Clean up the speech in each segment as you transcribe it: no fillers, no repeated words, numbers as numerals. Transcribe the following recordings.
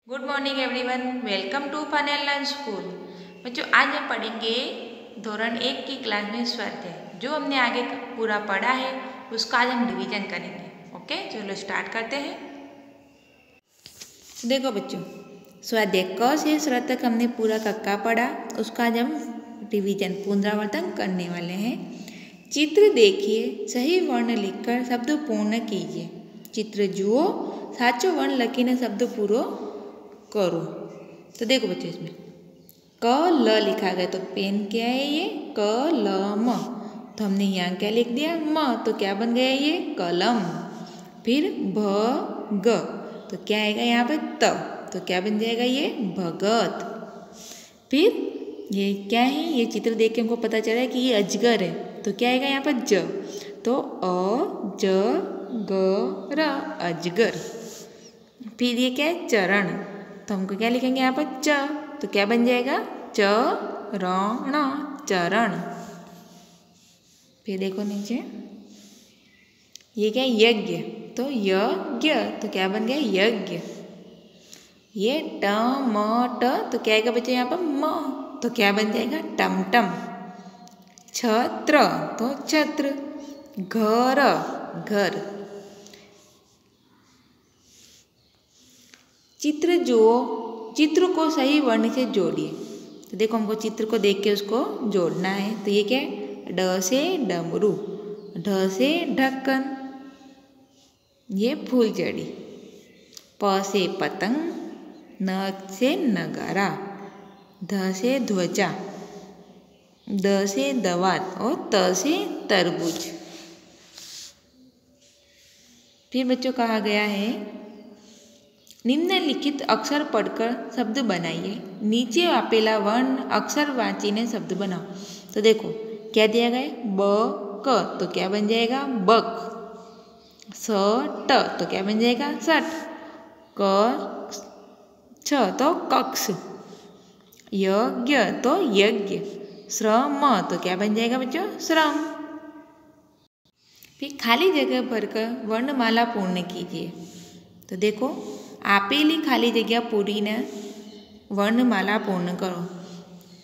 Good morning everyone, welcome to fun and learn school. बच्चों, आज हम पढ़ेंगे धोरण 1 की क्लास में स्वाध्याय। जो हमने आगे पूरा पढ़ा है उसका आज हम रिवीजन करेंगे। ओके, चलो स्टार्ट करते हैं। देखो बच्चों, स्वाध्याय क से स तक हमने पूरा कक्का पढ़ा, उसका आज हम रिवीजन पुनरावर्तन करने वाले हैं। चित्र देखिए, सही वर्ण लिखकर शब्द पूर्ण कीजिए। चित्र जुओ, साचो वर्ण लखीने शब्द पूरो करो। तो देखो बच्चों, इसमें क ल लिखा गया तो पेन क्या है ये? क ल म। तो हमने यहाँ क्या लिख दिया? म। तो क्या बन गया ये? कलम। फिर भ ग, तो क्या आएगा यहाँ पर? त। तो क्या बन जाएगा ये? भगत। फिर ये क्या है? ये चित्र देख के हमको पता चला है कि ये अजगर है, तो क्या आएगा यहाँ पर? ज। तो अ ज ग र, अजगर। फिर ये क्या है? चरण। तो हमको क्या लिखेंगे यहाँ पर? च। तो क्या बन जाएगा? चरण, चरण। फिर देखो नीचे, ये क्या है? यज्ञ। तो यज्ञ, तो क्या बन गया? यज्ञ। ये टमट, तो क्या आएगा बच्चे यहाँ पर? म। तो क्या बन जाएगा? टमटम। छत्र, तो छत्र। घर, घर। चित्र जो, चित्र को सही वर्ण से जोड़िए। तो देखो, हमको चित्र को देख के उसको जोड़ना है। तो ये क्या है? ड से डमरू, ढ से ढक्कन, ये फूलझड़ी। प से पतंग, न से नगारा, ध से ध्वजा, द से दवात और त से तरबूज। फिर बच्चों कहा गया है, निम्नलिखित अक्षर पढ़कर शब्द बनाइए। नीचे आपेला वर्ण अक्षर वांचीने शब्द बनाओ। तो देखो क्या दिया गया है? ब क, तो क्या बन जाएगा? बक। स ट, तो क्या बन जाएगा? सट। क छ, तो कक्ष। यज्ञ, तो यज्ञ। श्रम, तो क्या बन जाएगा बच्चों? श्रम। फिर खाली जगह भरकर वर्णमाला पूर्ण कीजिए। तो देखो, आपेली खाली जगह पूरी ने वर्णमाला पूर्ण करो।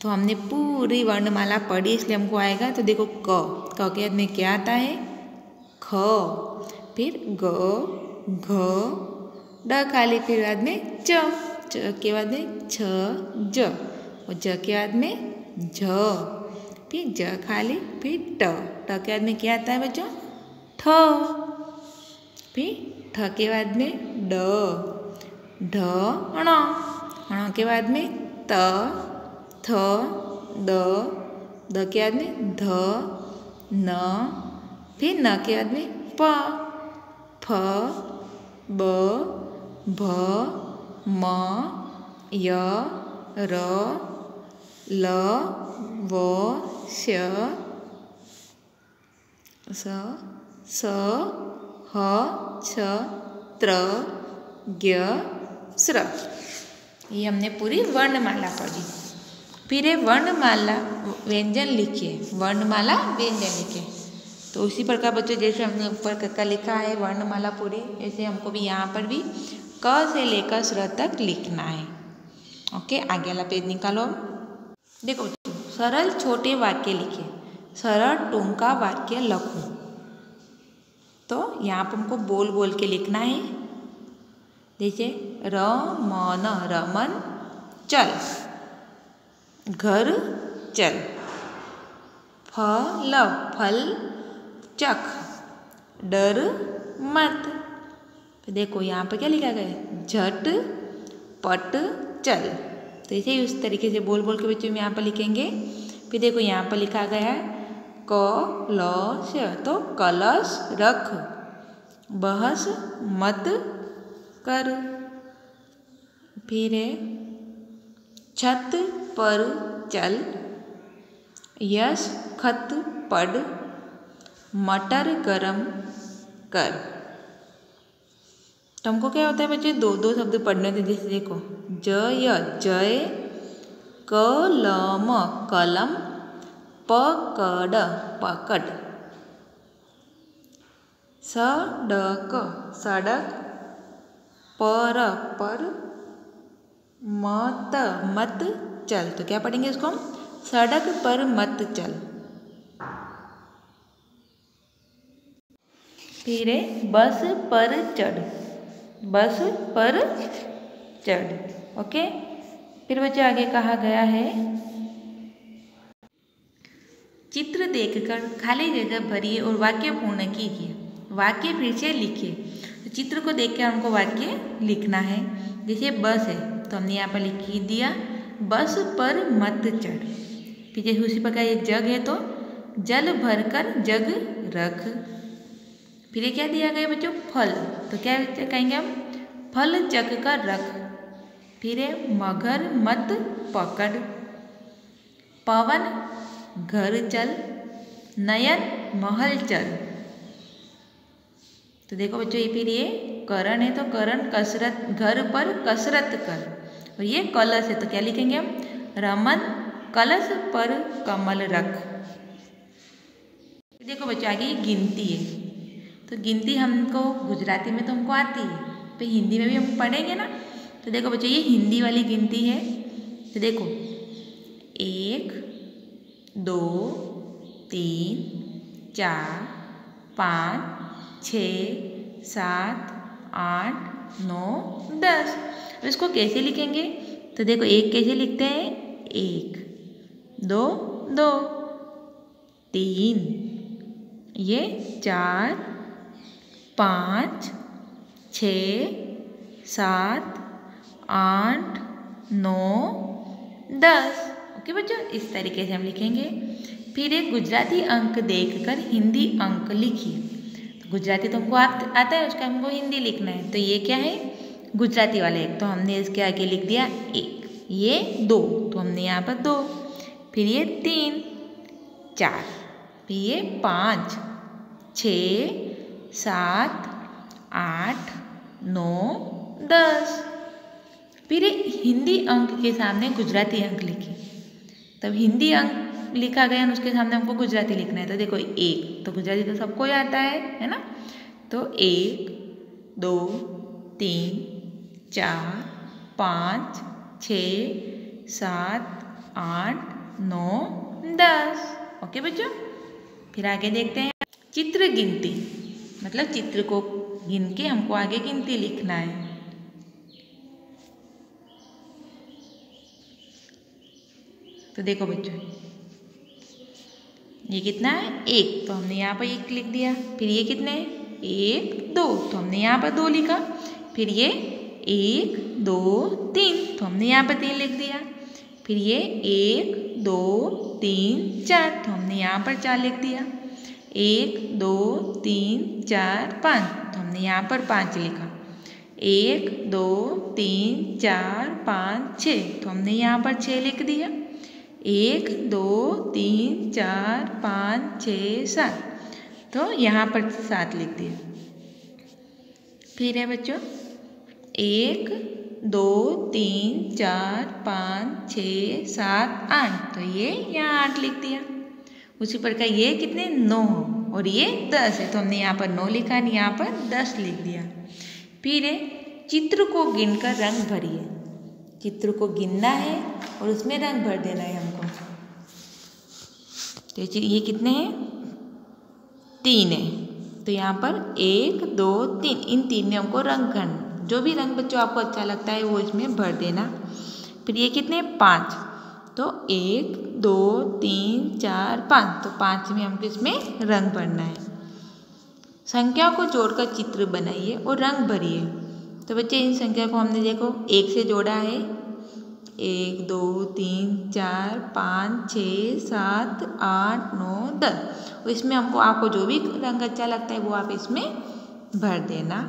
तो हमने पूरी वर्णमाला पढ़ी, इसलिए हमको आएगा। तो देखो, क के बाद में क्या आता है? ख। फिर ग घ, ड खाली, फिर बाद में च के बाद में छ ज, और ज के बाद में झ, फिर ज खाली, फिर ट के बाद में क्या आता है बच्चों? ठ। फिर ठ के बाद में ड, ढ ण के बाद में त, थ द के बाद में ध, न, फिर न के बाद में प, फ ब भ म य र ल व श स ह छ त्र ज्ञ स्र। ये हमने पूरी वर्णमाला पढ़ी। फिर ये वर्णमाला व्यंजन लिखिए। वर्णमाला व्यंजन लिखिए। तो उसी प्रकार बच्चों, जैसे हमने ऊपर कक्का लिखा है वर्णमाला पूरी, ऐसे हमको भी यहाँ पर भी क से लेकर स्र तक लिखना है। ओके, आगे वाला पेज निकालो। देखो बच्चों, सरल छोटे वाक्य लिखिए। सरल टूंका वाक्य लखो। तो यहाँ पर हमको बोल बोल के लिखना है। जैसे रमन, रमन चल, घर चल। फल, फल चख, डर मत। तो देखो यहाँ पर क्या लिखा गया है? झट पट चल। तो ऐसे ही उस तरीके से बोल बोल के बच्चों में यहाँ पर लिखेंगे। फिर देखो यहाँ पर लिखा गया है कलश, तो कलश रख। बहस मत कर। फिर छत पर चल, यश खत पढ़, मटर गरम कर। तो हमको क्या होता है बच्चे? दो दो शब्द पढ़ने थे। जैसे देखो, जय जय, कलम कलम, पकड़ पकड़, सड़क सड़क, पर पर, मत मत चल, तो क्या पढ़ेंगे इसको हम? सड़क पर मत चल। फिर है बस पर चढ़, बस पर चढ़। ओके। फिर बच्चों आगे कहा गया है, चित्र देखकर खाली जगह भरिए और वाक्य पूर्ण कीजिए। वाक्य फिर से लिखिए। तो चित्र को देखकर हमको वाक्य लिखना है। जैसे बस है तो हमने यहाँ पर लिख दिया बस पर मत चढ़। फिर जैसे उसी प्रकार एक जग है तो जल भरकर जग रख। फिर ये क्या दिया गया बच्चों? फल, तो क्या कहेंगे हम? फल चख कर रख। फिर है मगर मत पकड़, पवन घर चल, नयन महल चल। तो देखो बच्चों ये फिर ये करण है तो करण कसरत, घर पर कसरत कर। और ये कलश है तो क्या लिखेंगे हम? रमन कलश पर कमल रख। देखो बच्चों आगे ये गिनती है, तो गिनती हमको गुजराती में तो हमको आती है, तो हिंदी में भी हम पढ़ेंगे ना। तो देखो बच्चों ये हिंदी वाली गिनती है। तो देखो 1 2 3 4 5 6 7 8 9 10। अब इसको कैसे लिखेंगे? तो देखो एक कैसे लिखते हैं? 1 2 2 3 ये 4 5 6 7 8 9 10। ओके बच्चों इस तरीके से हम लिखेंगे। फिर एक गुजराती अंक देखकर हिंदी अंक लिखिए। तो गुजराती तो हमको आता है, उसका हमको हिंदी लिखना है। तो ये क्या है? गुजराती वाला एक, तो हमने इसके आगे लिख दिया 1। ये 2 तो हमने यहाँ पर 2। फिर ये 3 4, फिर ये 5 6 7 8 9 10। फिर हिंदी अंक के सामने गुजराती अंक लिखिए। तब हिंदी अंक लिखा गया उसके सामने हमको गुजराती लिखना है। तो देखो 1 तो गुजराती तो सबको ही आता है ना। तो 1 2 3 4 5 6 7 8 9 10। ओके बच्चों फिर आगे देखते हैं चित्र गिनती, मतलब चित्र को गिन के हमको आगे गिनती लिखना है। तो देखो बच्चों ये कितना है? 1 तो हमने यहाँ पर 1 लिख दिया। फिर ये कितने हैं? 1 2 तो हमने यहाँ पर 2 लिखा। फिर ये 1 2 3 तो हमने यहाँ पर 3 लिख दिया। फिर ये 1 2 3 4 तो हमने यहाँ पर 4 लिख दिया। 1 2 3 4 5 तो हमने यहाँ पर 5 लिखा। 1 2 3 4 5 6 तो हमने यहाँ पर 6 लिख दिया। 1 2 3 4 5 6 7 तो यहाँ पर 7 लिख दिया। फिर है बच्चों 1 2 3 4 5 6 7 8 तो ये यहाँ 8 लिख दिया। उसी प्रकार ये कितने? 9 और ये 10 है तो हमने यहाँ पर 9 लिखा है, यहाँ पर 10 लिख दिया। फिर है चित्र को गिनकर रंग भरिए। चित्र को गिनना है और उसमें रंग भर देना है हमको। तो ये कितने हैं? 3 है तो यहाँ पर 1 2 3 इन 3 में हमको रंग करना। जो भी रंग बच्चों आपको अच्छा लगता है वो इसमें भर देना। फिर ये कितने? 5 तो 1 2 3 4 5 तो 5 में हमको इसमें रंग भरना है। संख्याओं को जोड़कर चित्र बनाइए और रंग भरिए। तो बच्चे इन संख्या को हमने देखो 1 से जोड़ा है। 1 2 3 4 5 6 7 8 9 10 और इसमें हमको आपको जो भी रंग अच्छा लगता है वो आप इसमें भर देना।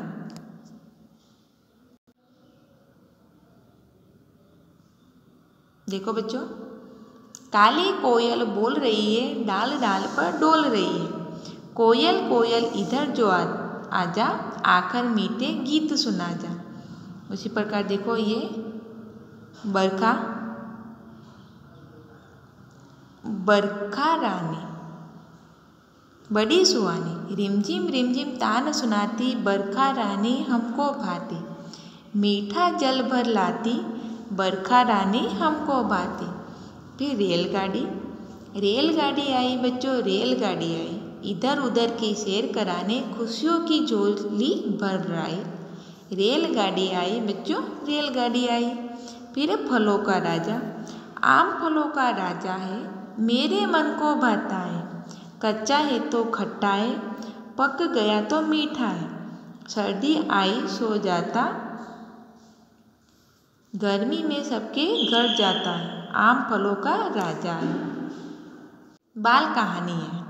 देखो बच्चों काली कोयल बोल रही है, डाल डाल पर डोल रही है। कोयल कोयल इधर जो आजा, आकर मीठे गीत सुना जा। उसी प्रकार देखो ये बरखा, बरखा रानी बड़ी सुहानी, रिमझिम रिमझिम तान सुनाती, बरखा रानी हमको भाती। मीठा जल भर लाती, बरखा रानी हमको भाती। फिर रेलगाड़ी, रेलगाड़ी आई बच्चों, रेलगाड़ी आई, इधर उधर की सैर कराने खुशियों की झोली भर आई। रेलगाड़ी आई बच्चों, रेलगाड़ी आई। फिर फलों का राजा, आम फलों का राजा है, मेरे मन को भाता है। कच्चा है तो खट्टा है, पक गया तो मीठा है। सर्दी आई सो जाता, गर्मी में सबके घर जाता है। आम फलों का राजा है। बाल कहानी है।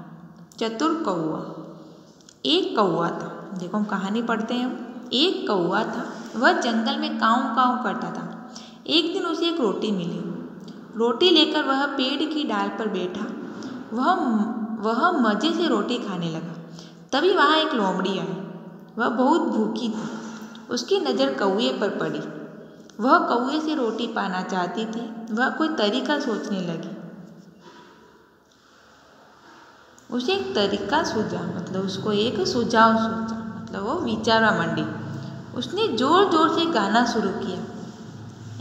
चतुर कौआ। एक कौआ था, देखो हम कहानी पढ़ते हैं हम। एक कौआ था, वह जंगल में काऊं काऊं करता था। एक दिन उसे एक रोटी मिली। रोटी लेकर वह पेड़ की डाल पर बैठा। वह मज़े से रोटी खाने लगा। तभी वहाँ एक लोमड़ी आई। वह बहुत भूखी थी। उसकी नज़र कौए पर पड़ी। वह कौए से रोटी पाना चाहती थी। वह कोई तरीका सोचने लगी। उसे एक तरीका सूझा, मतलब उसको एक सुझाव सूझा, मतलब वो विचारवा मंडी। उसने जोर जोर से गाना शुरू किया।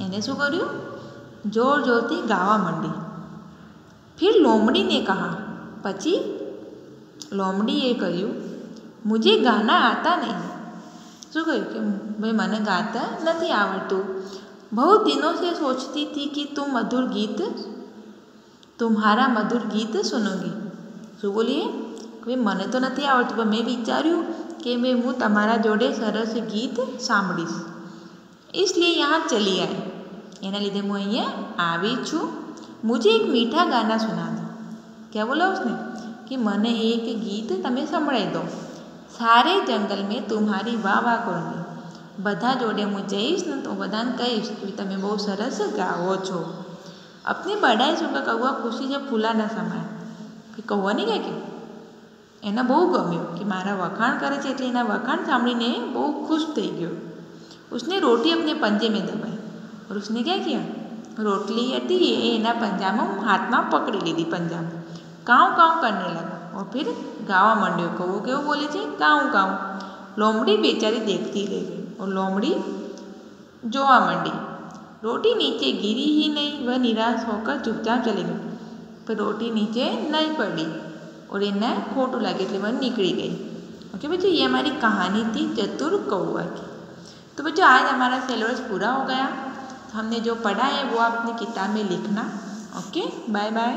एने शू कर्यु? जोर जोर से गावा मंडी। फिर लोमड़ी ने कहा, पची लोमड़ीए कह્યું, मुझे गाना आता नहीं। શું કહ્યું કે ભાઈ મને ગાતા નથી આવડતું। बहुत दिनों से सोचती थी कि तुम्हारा मधुर गीत सुनूंगी। શું બોલીએ? ભાઈ મને તો નથી આવડતું, પણ મેં વિચાર્યું કે હું તમારા જોડે સરસ ગીત સાંભળીશ, इसलिए यहाँ चली आई। એના લીધે હું અહીંયા આવી છું। मुझे एक मीठा गाना सुना दो। क्या बोला उसने? कि मने एक गीत तमे संभळाई दो। सारे जंगल में तुम्हारी वाह वाह करूँगी। बधा जोड़े हूँ जईश ने तो बधाने कहीश कि तमे बहुत सरस गावो छो। अपनी बड़ाई सुनकर कौआ खुशी से फूला न समाया। कि कौआ नहीं क्या कि एने बहु गम्યું कि मारा वखाण करे छे, એટલે એના વખાણ સાંભળીને બહુ खुश થઈ गयो। उसने रोटी अपने पंजे में दबाई और उसने क्या किया? रोटली हती एना पंजा में हाथ में पकड़ी लीधी। पंजा में काऊं काऊं करने लगा और फिर गावा मंड्यो। कौओ केवो बोले छे? काऊं काऊं। लोमड़ी बेचारी देखती रह गई और लोमड़ी जोवा मंडी। रोटी नीचे गिरी ही नहीं। वह निराश होकर चुपचाप चली गई, पर रोटी नीचे नहीं पड़ी और इन्हें खोटू लगे એટલે वह निकली गई। ओके बच्चों, ये हमारी कहानी थी चतुर कौआ की। तो बच्चों आज हमारा सिलेबस पूरा हो गया। हमने जो पढ़ा है वो आप अपनी किताब में लिखना। Okay, bye bye.